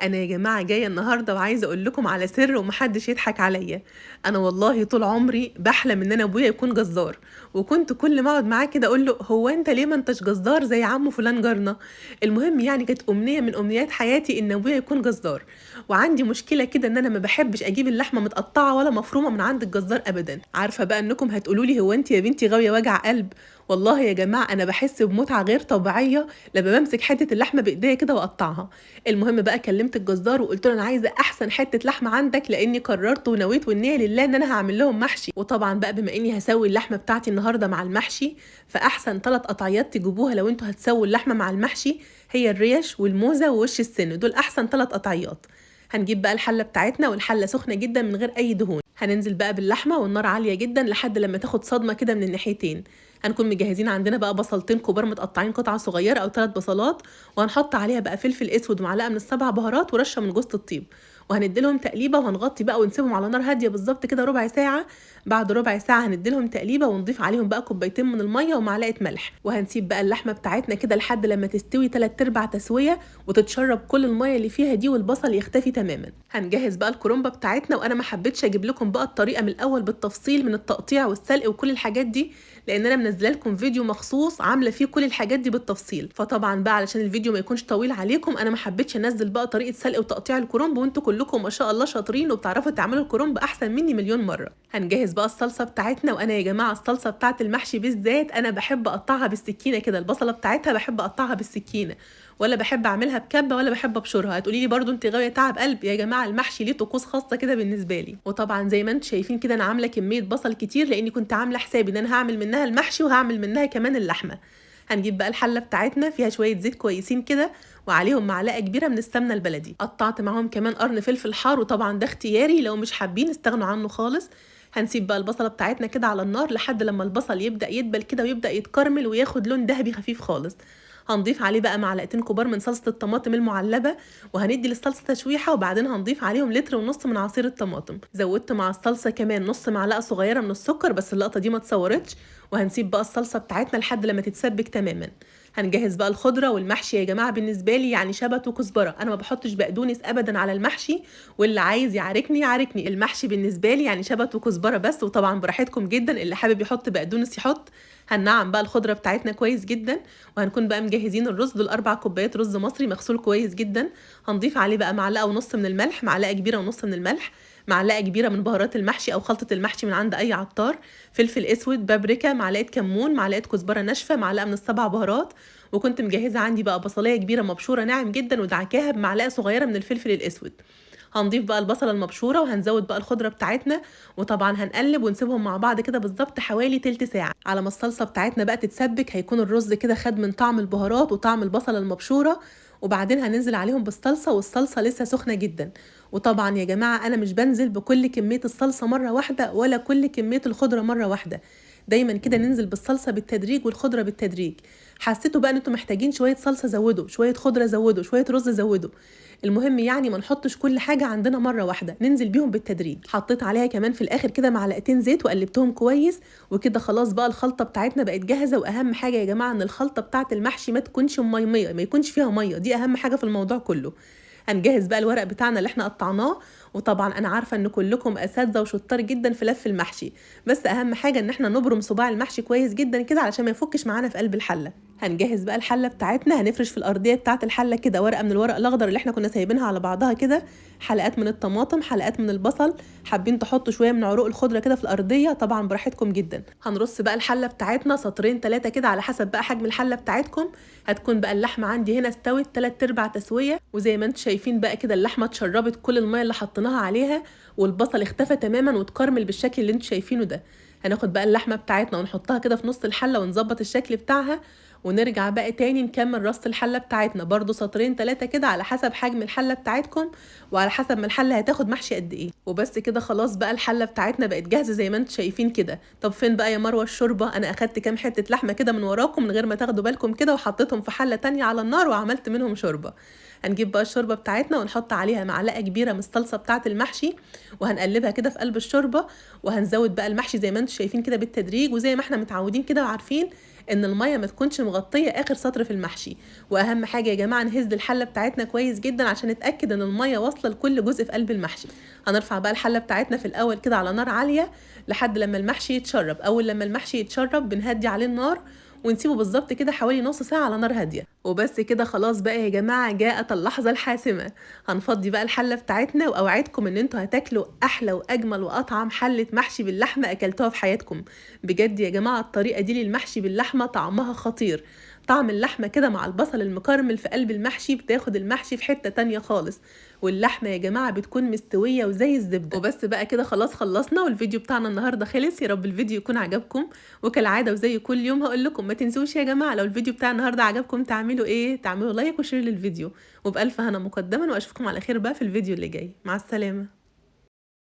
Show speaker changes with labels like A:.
A: انا يا جماعه جايه النهارده وعايزه اقول لكم على سر ومحدش يضحك عليا. انا والله طول عمري بحلم ان انا ابويا يكون جزار، وكنت كل ما اقعد معاه كده اقول له هو انت ليه ما انتش جزار زي عمو فلان جارنا. المهم يعني كانت امنيه من امنيات حياتي ان ابويا يكون جزار. وعندي مشكله كده ان انا ما بحبش اجيب اللحمه متقطعه ولا مفرومه من عند الجزار ابدا. عارفه بقى انكم هتقولوا لي هو انت يا بنتي غاويه وجع قلب. والله يا جماعه انا بحس بمتعه غير طبيعيه لما بمسك حته اللحمه بايديا كده واقطعها. المهم بقى كلمت الجزار وقلت له انا عايزه احسن حته لحمه عندك، لاني قررت ونويت والنيه لله ان انا هعمل لهم محشي. وطبعا بقى بما اني هسوي اللحمه بتاعتي النهارده مع المحشي، فاحسن 3 قطعيات تجيبوها لو انتوا هتسووا اللحمه مع المحشي هي الريش والموزه ووش السن، دول احسن 3 قطعيات. هنجيب بقى الحله بتاعتنا، والحله سخنه جدا من غير اي دهون. هننزل بقى باللحمه والنار عاليه جدا لحد لما تاخد صدمه كده من الناحيتين. هنكون مجهزين عندنا بقى بصلتين كبار متقطعين قطع صغيره او 3 بصلات، وهنحط عليها بقى فلفل اسود ومعلقه من السبع بهارات ورشه من جوز الطيب، وهنديلهم تقليبه وهنغطي بقى ونسيبهم على نار هاديه بالظبط كده ربع ساعه. بعد ربع ساعه هنديلهم تقليبه ونضيف عليهم بقى كوبايتين من الميه ومعلقه ملح، وهنسيب بقى اللحمه بتاعتنا كده لحد لما تستوي 3/4 تسويه وتتشرب كل الميه اللي فيها دي والبصل يختفي تماما. هنجهز بقى الكرومبه بتاعتنا، وانا ما حبيتش اجيب لكم بقى الطريقه من الاول بالتفصيل من التقطيع والسلق وكل الحاجات دي، لان انا منزله لكم فيديو مخصوص عامله فيه كل الحاجات دي بالتفصيل. فطبعا بقى علشان الفيديو ما يكونش طويل عليكم انا ما حبيتش انزل بقى طريقه سلق وتقطيع الكرنب، وانتوا كلكم ما شاء الله شاطرين وبتعرفوا تعملوا الكرنب احسن مني مليون مره. هنجهز بقى الصلصه بتاعتنا، وانا يا جماعه الصلصه بتاعه المحشي بالذات انا بحب اقطعها بالسكينه كده، البصله بتاعتها بحب اقطعها بالسكينه، ولا بحب اعملها بكبه ولا بحب ابشرها. هتقولي لي برضو انت غاويه تعب قلب، يا جماعه المحشي ليه طقوس خاصه كده بالنسبه لي. وطبعا زي ما انتم شايفين كده انا عامله كميه بصل كتير لاني كنت عامله حسابي ان انا هعمل منها المحشي وهعمل منها كمان اللحمه. هنجيب بقى الحله بتاعتنا فيها شويه زيت كويسين كده، وعليهم معلقه كبيره من السمنه البلدي، قطعت معاهم كمان قرن فلفل حار، وطبعا ده اختياري لو مش حابين استغنوا عنه خالص. هنسيب بقى البصله بتاعتنا كده على النار لحد لما البصل يبدا يدبل كده ويبدا يتكرمل وياخد لون ذهبي خفيف خالص. هنضيف عليه بقى معلقتين كبار من صلصه الطماطم المعلبه، وهندي للصلصه تشويحه، وبعدين هنضيف عليهم 1.5 لتر من عصير الطماطم. زودت مع الصلصه كمان نص معلقه صغيره من السكر، بس اللقطه دي ما اتصورتش. وهنسيب بقى الصلصه بتاعتنا لحد لما تتسبك تماما. هنجهز بقى الخضره، والمحشي يا جماعه بالنسبه لي يعني شبت وكزبره، انا ما بحطش بقدونس ابدا على المحشي، واللي عايز يعاركني يعاركني، المحشي بالنسبه لي يعني شبت وكزبره بس، وطبعا براحتكم جدا اللي حابب يحط بقدونس يحط. هننعم بقى الخضره بتاعتنا كويس جدا، وهنكون بقى مجهزين الرز، دول 4 كوبايات رز مصري مغسول كويس جدا. هنضيف عليه بقى معلقه ونص من الملح، معلقه كبيره ونص من الملح، معلقه كبيره من بهارات المحشي او خلطه المحشي من عند اي عطار، فلفل اسود، بابريكا، معلقه كمون، معلقه كزبره ناشفه، معلقه من السبع بهارات. وكنت مجهزه عندي بقى بصلايه كبيره مبشوره ناعم جدا ودعكاها بمعلقه صغيره من الفلفل الاسود. هنضيف بقى البصله المبشوره، وهنزود بقى الخضره بتاعتنا، وطبعا هنقلب ونسيبهم مع بعض كده بالظبط حوالي تلت ساعه على ما الصلصه بتاعتنا بقى تتسبك. هيكون الرز كده خد من طعم البهارات وطعم البصله المبشوره، وبعدين هننزل عليهم بالصلصه، والصلصه لسه سخنه جدا. وطبعا يا جماعه انا مش بنزل بكل كميه الصلصه مره واحده ولا كل كميه الخضره مره واحده، دايما كده ننزل بالصلصه بالتدريج والخضره بالتدريج. حسيتوا بقى ان انتوا محتاجين شويه صلصه زودوا، شويه خضره زودوا، شويه رز زودوا. المهم يعني ما نحطش كل حاجه عندنا مره واحده، ننزل بيهم بالتدريج. حطيت عليها كمان في الاخر كده معلقتين زيت وقلبتهم كويس، وكده خلاص بقى الخلطه بتاعتنا بقت جاهزه. واهم حاجه يا جماعه ان الخلطه بتاعه المحشي ما تكونش ميميه، ما يكونش فيها ميه، دي اهم حاجه في الموضوع كله. هنجهز بقى الورق بتاعنا اللي احنا قطعناه، وطبعا انا عارفه ان كلكم اساتذه وشطار جدا في لف المحشي، بس اهم حاجه ان احنا نبرم صباع المحشي كويس جدا كده علشان ما يفكش معانا في قلب الحله. هنجهز بقى الحله بتاعتنا، هنفرش في الارضيه بتاعه الحله كده ورقه من الورق الاخضر اللي احنا كنا سايبينها على بعضها كده، حلقات من الطماطم، حلقات من البصل، حابين تحطوا شويه من عروق الخضره كده في الارضيه طبعا براحتكم جدا. هنرص بقى الحله بتاعتنا سطرين 3 كده على حسب بقى حجم الحله بتاعتكم. هتكون بقى اللحمه عندي هنا استوت 3/4 تسويه، وزي ما انتم شايفين بقى كده اللحمه اتشربت كل الميه اللي حطيناها عليها، والبصل اختفى تماما واتكرمل بالشكل اللي انتم شايفينه ده. هناخد بقى اللحمه بتاعتنا ونحطها كده في نص الحله ونظبط الشكل بتاعها، ونرجع بقى تاني نكمل رص الحله بتاعتنا برضو سطرين 3 كده على حسب حجم الحله بتاعتكم، وعلى حسب ما الحله هتاخد محشي قد ايه. وبس كده خلاص بقى الحله بتاعتنا بقت جاهزه زي ما انتم شايفين كده. طب فين بقى يا مروه الشوربه؟ انا اخدت كام حته لحمه كده من وراكم من غير ما تاخدوا بالكم كده، وحطيتهم في حله تانية على النار وعملت منهم شوربه. هنجيب بقى الشوربه بتاعتنا ونحط عليها معلقه كبيره من الصلصه بتاعه المحشي، وهنقلبها كده في قلب الشوربه، وهنزود بقى المحشي زي ما انتم شايفين كده بالتدريج، وزي ما احنا متعودين كده وعارفين ان الميه ما تكونش مغطيه اخر سطر في المحشي. واهم حاجه يا جماعه نهز الحله بتاعتنا كويس جدا عشان نتاكد ان الميه واصله لكل جزء في قلب المحشي. هنرفع بقى الحله بتاعتنا في الاول كده على نار عاليه لحد لما المحشي يتشرب. اول لما المحشي يتشرب بنهدي عليه النار ونسيبه بالظبط كده حوالي نص ساعة على نار هادية. وبس كده خلاص بقى يا جماعة جاءت اللحظة الحاسمة. هنفضي بقى الحلة بتاعتنا وأوعدكم إن انتوا هتاكلوا أحلى وأجمل وأطعم حلة محشي باللحمة أكلتوها في حياتكم. بجد يا جماعة الطريقة دي للمحشي باللحمة طعمها خطير. طعم اللحمة كده مع البصل المكرمل في قلب المحشي بتاخد المحشي في حتة تانية خالص. واللحمة يا جماعة بتكون مستوية وزي الزبدة. وبس بقى كده خلاص خلصنا والفيديو بتاعنا النهاردة خلص. يا رب الفيديو يكون عجبكم. وكالعادة وزي كل يوم هقول لكم ما تنسوش يا جماعة لو الفيديو بتاع النهاردة عجبكم تعملوا ايه؟ تعملوا لايك وشير للفيديو. وبألف هنا مقدما واشوفكم على خير بقى في الفيديو اللي جاي. مع السلامة.